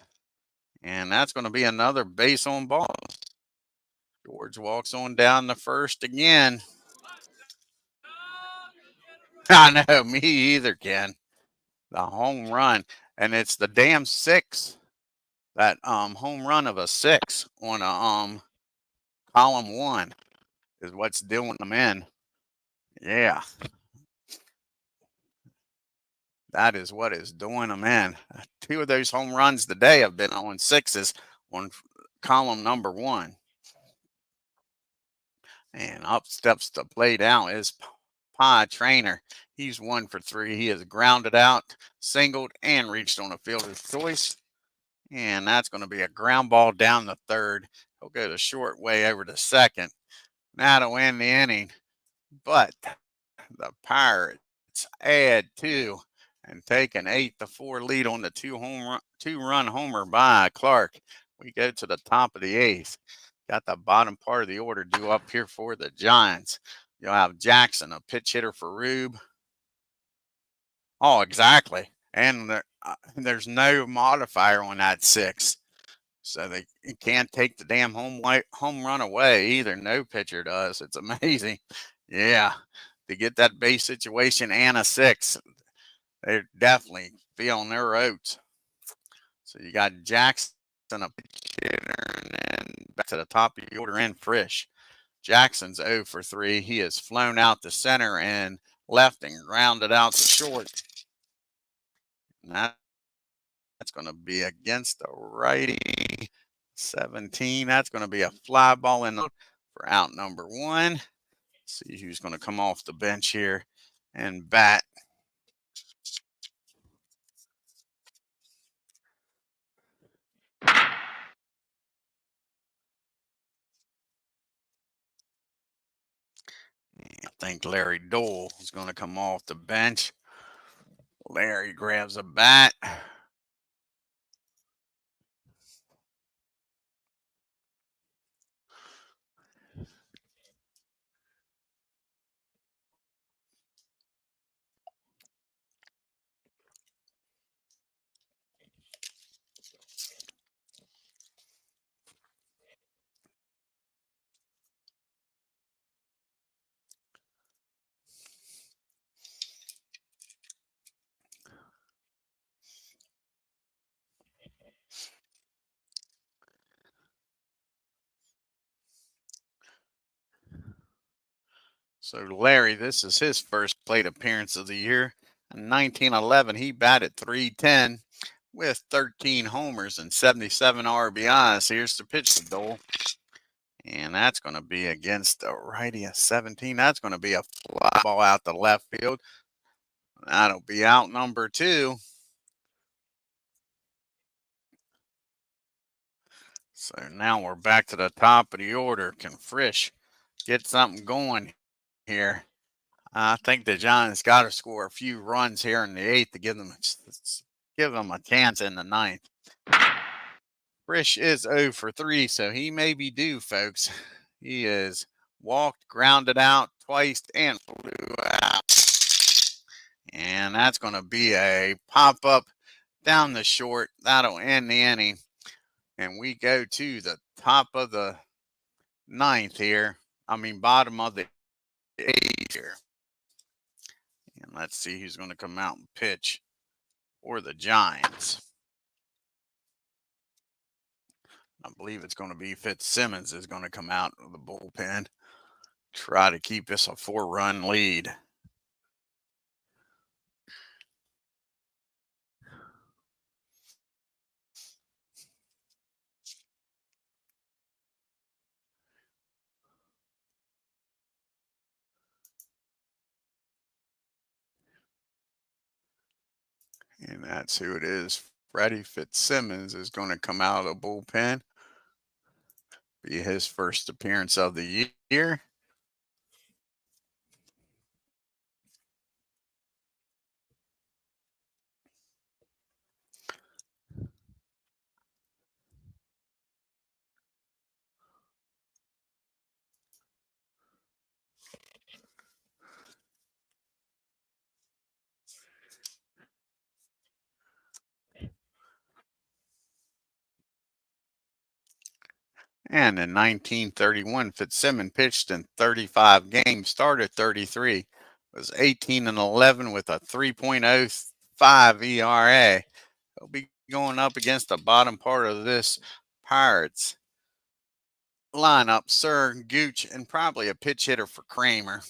And that's going to be another base on ball. George walks on down the first again. I know, me either, Ken. The home run. And it's the damn 6. That home run of a 6 on a column 1 is what's doing them in. Yeah. That is what is doing them in. 2 of those home runs today have been on 6s on column number 1. And up steps the plate out is Pie Trainer. He's 1 for 3. He has grounded out, singled, and reached on a fielder's choice. And that's going to be a ground ball down the third. He'll go the short way over to second. That'll end the inning. But the Pirates add 2 and take an 8-4 lead on the 2-run homer by Clark. We go to the top of the 8th. Got the bottom part of the order due up here for the Giants. You'll have Jackson, a pitch hitter for Rube. Oh, exactly. And there's no modifier on that 6. So they can't take the damn home run away either. No pitcher does. It's amazing. Yeah. To get that base situation and a 6, they're definitely feeling their oats. So you got Jackson, a pitch hitter, and then back to the top of the order in Frisch. Jackson's 0 for 3. He has flown out to center and left and grounded out to short. And that's going to be against the righty. 17. That's going to be a fly ball in for out number 1. See who's going to come off the bench here and bat. I think Larry Dole is going to come off the bench. Larry grabs a bat. So Larry, this is his first plate appearance of the year. In 1911, he batted .310 with 13 homers and 77 RBIs. Here's the pitch to Dole. And that's going to be against the righty at 17. That's going to be a fly ball out the left field. That'll be out number 2. So now we're back to the top of the order. Can Frisch get something going here? I think the Giants got to score a few runs here in the 8th to give them a chance in the 9th. Frisch is 0 for 3, so he may be due, folks. He is walked, grounded out twice, and flew out. And that's going to be a pop-up down the short. That'll end the inning. And we go to the top of the ninth here. Bottom of the eighth here. And let's see who's going to come out and pitch for the Giants. I believe it's going to be Fitzsimmons is going to come out of the bullpen. Try to keep this a 4-run lead. And that's who it is. Freddie Fitzsimmons is going to come out of the bullpen. Be his first appearance of the year. And in 1931, Fitzsimmons pitched in 35 games, started 33, was 18-11 with a 3.05 ERA. He'll be going up against the bottom part of this Pirates lineup, Sir, Gooch, and probably a pitch hitter for KREMER.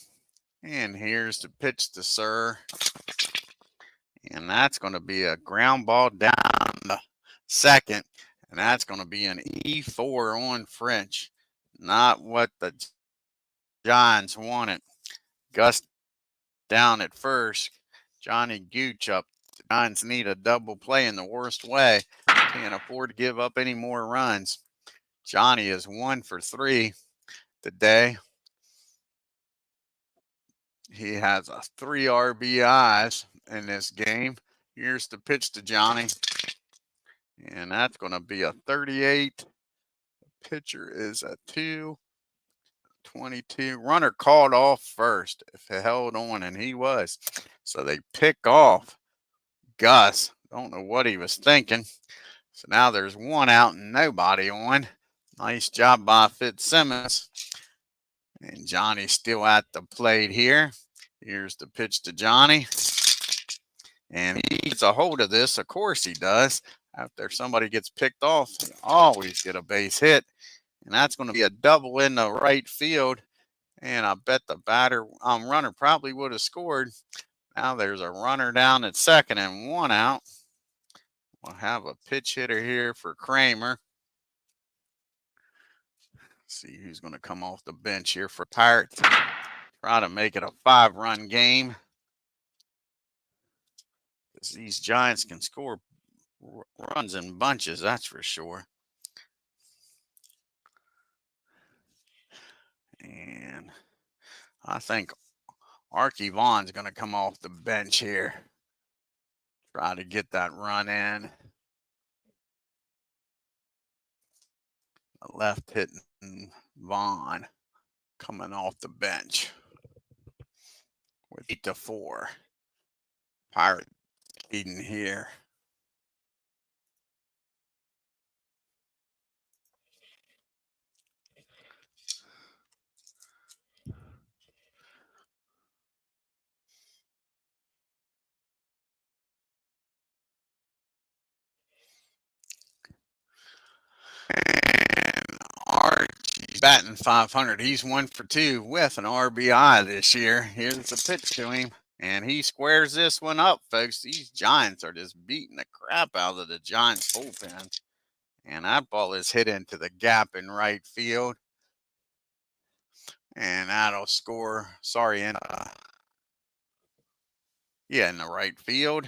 And here's the pitch to Sir. And that's going to be a ground ball down the second. And that's going to be an E4 on French. Not what the Giants wanted. Gus down at first. Johnny Gooch up. The Giants need a double play in the worst way. Can't afford to give up any more runs. Johnny is 1 for 3 today. He has 3 RBIs in this game. Here's the pitch to Johnny. And that's going to be a 38. The pitcher is a 2-22. Runner called off first if he held on, and he was. So they pick off Gus. Don't know what he was thinking. So now there's 1 out and nobody on. Nice job by Fitzsimmons. And Johnny's still at the plate here. Here's the pitch to Johnny. And he gets a hold of this. Of course he does. After somebody gets picked off, they always get a base hit. And that's going to be a double in the right field. And I bet the runner probably would have scored. Now there's a runner down at second and 1 out. We'll have a pitch hitter here for KREMER. See who's going to come off the bench here for Pirates. Try to make it a 5-run game. Because these Giants can score runs in bunches, that's for sure. And I think Archie Vaughn's going to come off the bench here. Try to get that run in. A left hitting Vaughn coming off the bench with 8-4. Pirate leading here. And Archie's batting 500. He's 1 for 2 with an RBI this year. Here's the pitch to him. And he squares this one up, folks. These Giants are just beating the crap out of the Giants bullpen. And that ball is hit into the gap in right field. And that'll score, in the right field.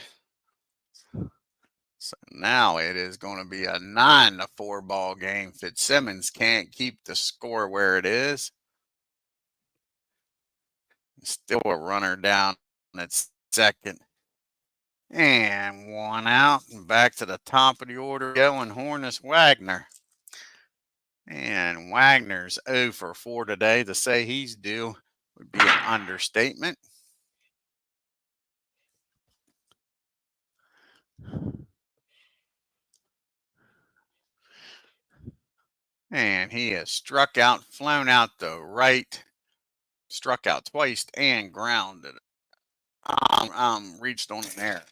So now it is going to be a 9-4 ball game. Fitzsimmons can't keep the score where it is. Still a runner down at second. And 1 out. And back to the top of the order going Hornus Wagner. And Wagner's 0 for 4 today. To say he's due would be an understatement. And he has struck out, flown out the right, struck out twice, and grounded. Reached on an air.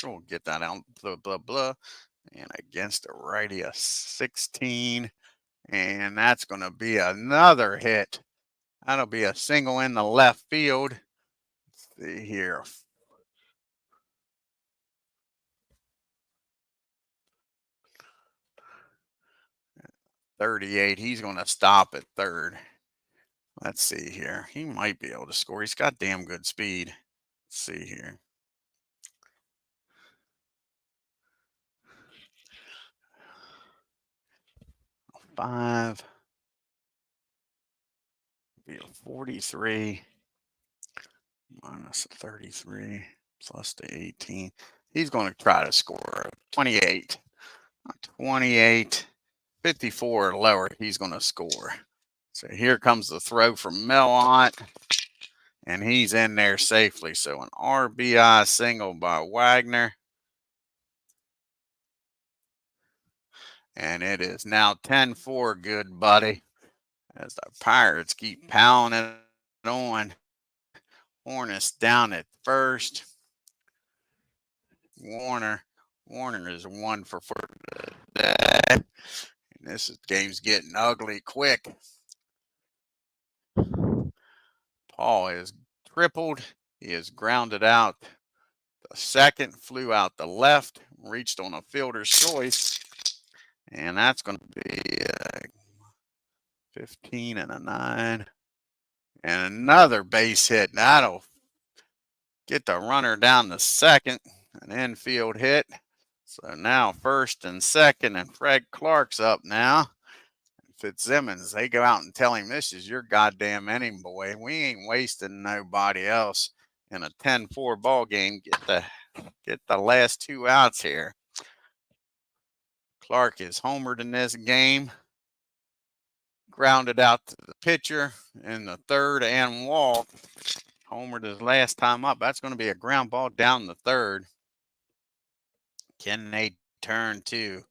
We'll get that out. Blah, blah, blah. And against a righty, a 16. And that's going to be another hit. That'll be a single in the left field. Let's see here. 38. He's going to stop at third. Let's see here. He might be able to score. He's got damn good speed. Let's see here. Five. Be a 43 minus a 33 plus the 18. He's going to try to score 28. 28. 54 or lower. He's going to score. So here comes the throw from Melont. And he's in there safely. So an RBI single by Wagner. And it is now 10-4, good buddy. As the Pirates keep pounding it on. Hornets down at first. Warner is 1 for 4 today. And this game's getting ugly quick. Paul is tripled. He is grounded out the second, flew out the left, reached on a fielder's choice. And that's going to be 15 and a 9. And another base hit. That'll get the runner down the second. An infield hit. So now first and second, and Fred Clark's up now. Fitzsimmons, they go out and tell him, this is your goddamn inning, boy. We ain't wasting nobody else in a 10-4 ball game. Get the last 2 outs here. Clark is homered in this game. Grounded out to the pitcher in the third and walked. Homered his last time up. That's going to be a ground ball down the third. Can they turn two?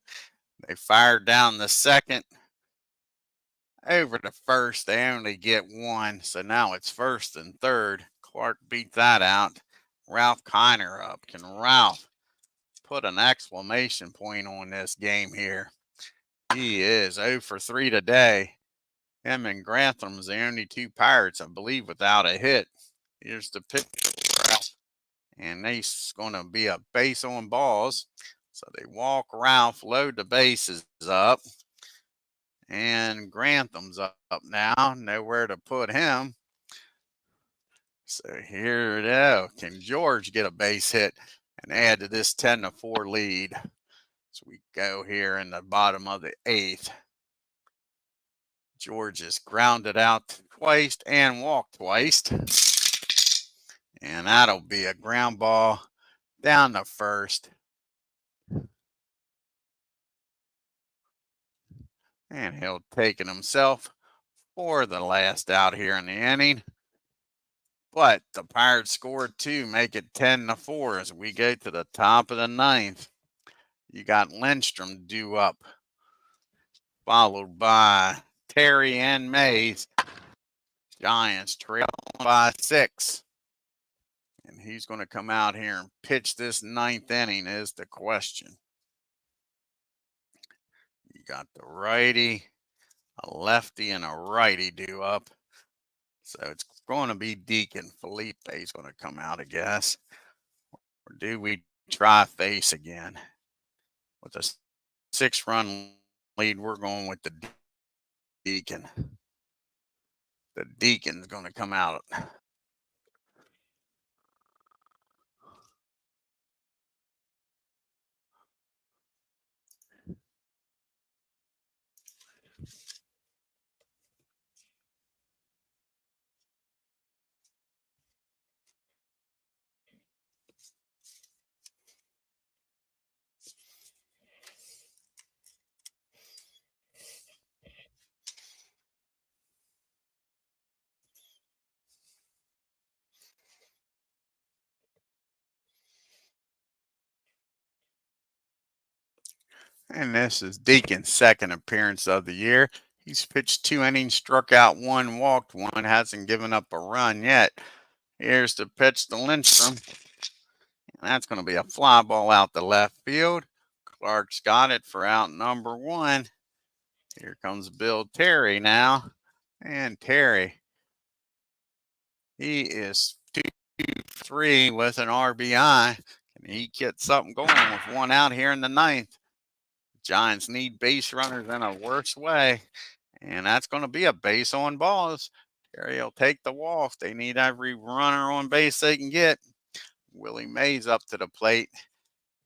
They fired down the second. Over to first, they only get 1. So now it's first and third. Clark beat that out. Ralph Kiner up. Can Ralph put an exclamation point on this game here? He is 0 for 3 today. Him and Grantham's the only 2 Pirates, I believe, without a hit. Here's the pitch, Ralph. And they's going to be a base on balls. So they walk Ralph, load the bases up. And Grantham's up now. Nowhere to put him. So here it is. Can George get a base hit and add to this 10-4 lead? So we go here in the bottom of the 8th. George is grounded out twice and walked twice. And that'll be a ground ball down the first. And he'll take it himself for the last out here in the inning. But the Pirates scored 2, make it 10-4 as we go to the top of the 9th. You got Lindstrom due up, followed by Terry and Mays. Giants trailing by 6. And he's going to come out here and pitch this 9th inning is the question. You got the righty, a lefty, and a righty due up. So it's going to be Deacon. Felipe's going to come out, I guess. Or do we try face again? With a 6-run lead, we're going with the Deacon. The Deacon's going to come out. And this is Deacon's 2nd appearance of the year. He's pitched 2 innings, struck out 1, walked 1, hasn't given up a run yet. Here's the pitch to Lindstrom. And that's going to be a fly ball out the left field. Clark's got it for out number 1. Here comes Bill Terry now. And Terry, he is 2-3 with an RBI. Can he get something going with 1 out here in the 9th? Giants need base runners in a worse way. And that's going to be a base on balls. Terry will take the walk. They need every runner on base they can get. Willie Mays up to the plate.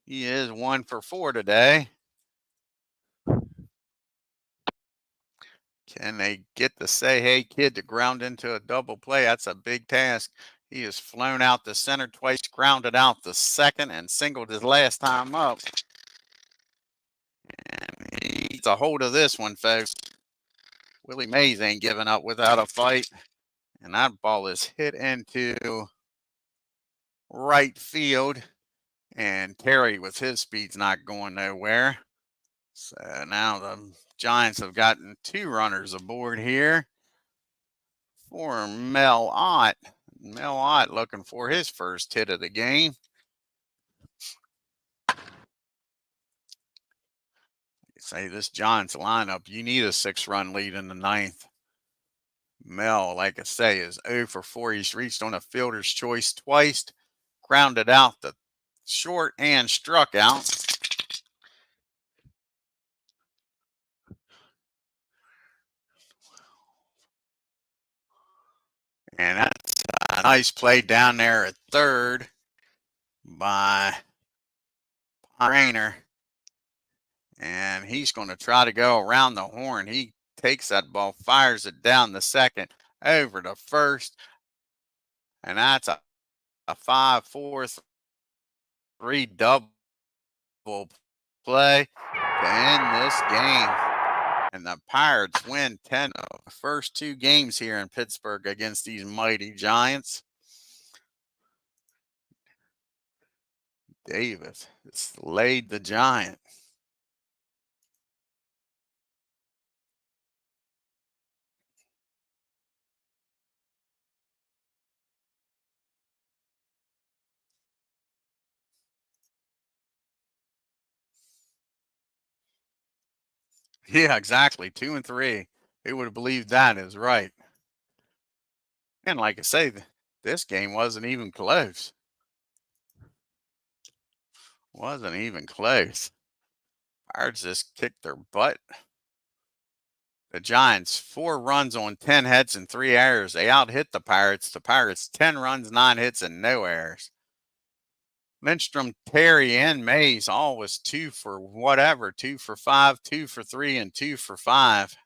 He is 1 for 4 today. Can they get the say, hey, kid, to ground into a double play? That's a big task. He has flown out the center twice, grounded out the second, and singled his last time up. And he needs a hold of this one, folks. Willie Mays ain't giving up without a fight. And that ball is hit into right field. And Terry, with his speed's not going nowhere. So now the Giants have gotten 2 runners aboard here for Mel Ott. Mel Ott looking for his first hit of the game. Say this Giants lineup, you need a 6-run lead in the 9th. Mel, like I say, is 0 for 4. He's reached on a fielder's choice twice, grounded out the short and struck out. And that's a nice play down there at third by KREMER. And he's going to try to go around the horn. He takes that ball, fires it down the second, over to first. And that's a 5-4-3 double play to end this game. And the Pirates win 10 of the first 2 games here in Pittsburgh against these mighty Giants. Davis laid the Giant. Yeah, exactly. 2 and 3. Who would have believed that is right? And like I say, this game wasn't even close. Wasn't even close. Pirates just kicked their butt. The Giants, 4 runs on 10 hits and 3 errors. They out-hit the Pirates. The Pirates, 10 runs, 9 hits, and no errors. Lindstrom, Terry, and Mays all was 2 for whatever, 2 for 5, 2 for 3, and 2 for 5.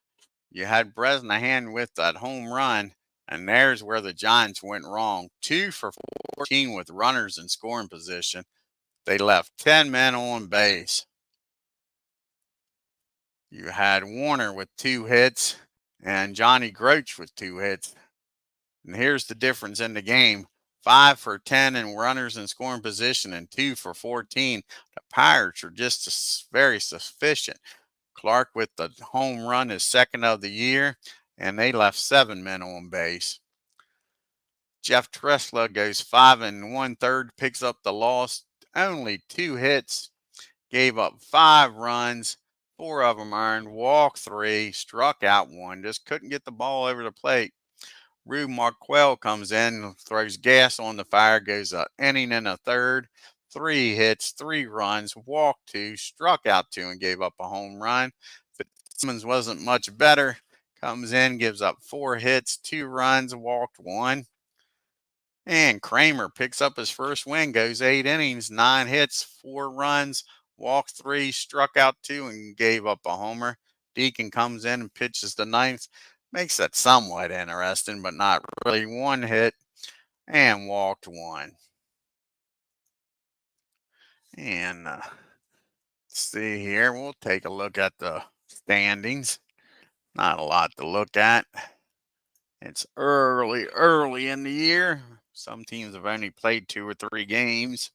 You had Bresnahan with that home run, and there's where the Giants went wrong. 2 for 14 with runners in scoring position. They left 10 men on base. You had Warner with 2 hits and Johnny Groach with 2 hits. And here's the difference in the game. 5 for 10 and runners in scoring position and 2 for 14. The Pirates are just very sufficient. Clark with the home run is second of the year, and they left 7 men on base. Jeff Tresla goes 5 1/3, picks up the loss. Only 2 hits, gave up 5 runs. 4 of them earned, walked 3, struck out 1, just couldn't get the ball over the plate. Rube Marquell comes in, throws gas on the fire, goes an inning and a third, 3 hits, 3 runs, walked 2, struck out 2, and gave up a home run. Fitzsimmons wasn't much better, comes in, gives up 4 hits, 2 runs, walked 1. And KREMER picks up his first win, goes 8 innings, 9 hits, 4 runs, walked 3, struck out 2, and gave up a homer. Deacon comes in and pitches the 9th. Makes that somewhat interesting, but not really. 1 hit and walked 1. And let's see here. We'll take a look at the standings. Not a lot to look at. It's early in the year. Some teams have only played 2 or 3 games.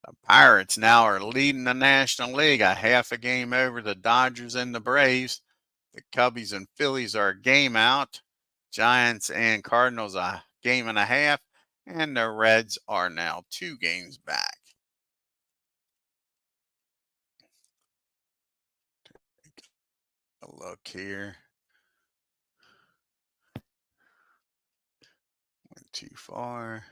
The Pirates now are leading the National League a half a game over the Dodgers and the Braves. The Cubbies and Phillies are a game out. Giants and Cardinals a game and a half. And the Reds are now 2 games back. Take a look here. Went too far.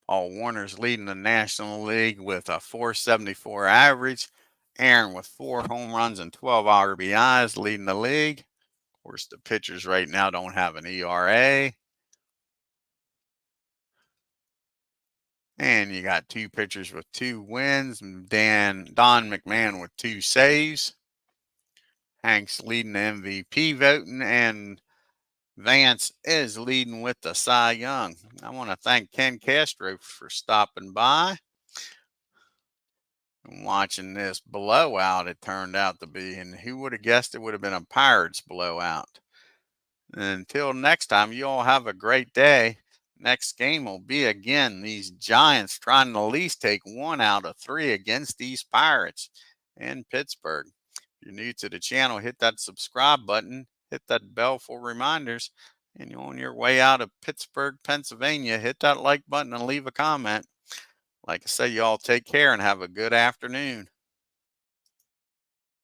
Paul Warner's leading the National League with a 474 average. Aaron with 4 home runs and 12 RBIs leading the league. Of course, the pitchers right now don't have an ERA. And you got 2 pitchers with 2 wins. Don McMahon with 2 saves. Hank's leading the MVP voting, and Vance is leading with the Cy Young. I want to thank Ken Castro for stopping by and watching this blowout it turned out to be. And who would have guessed it would have been a Pirates blowout? And until next time, you all have a great day. Next game will be again these Giants trying to at least take 1 out of 3 against these Pirates in Pittsburgh. If you're new to the channel, hit that subscribe button, hit that bell for reminders, and you're on your way out of Pittsburgh, Pennsylvania, hit that like button and leave a comment. Like I say, y'all take care and have a good afternoon.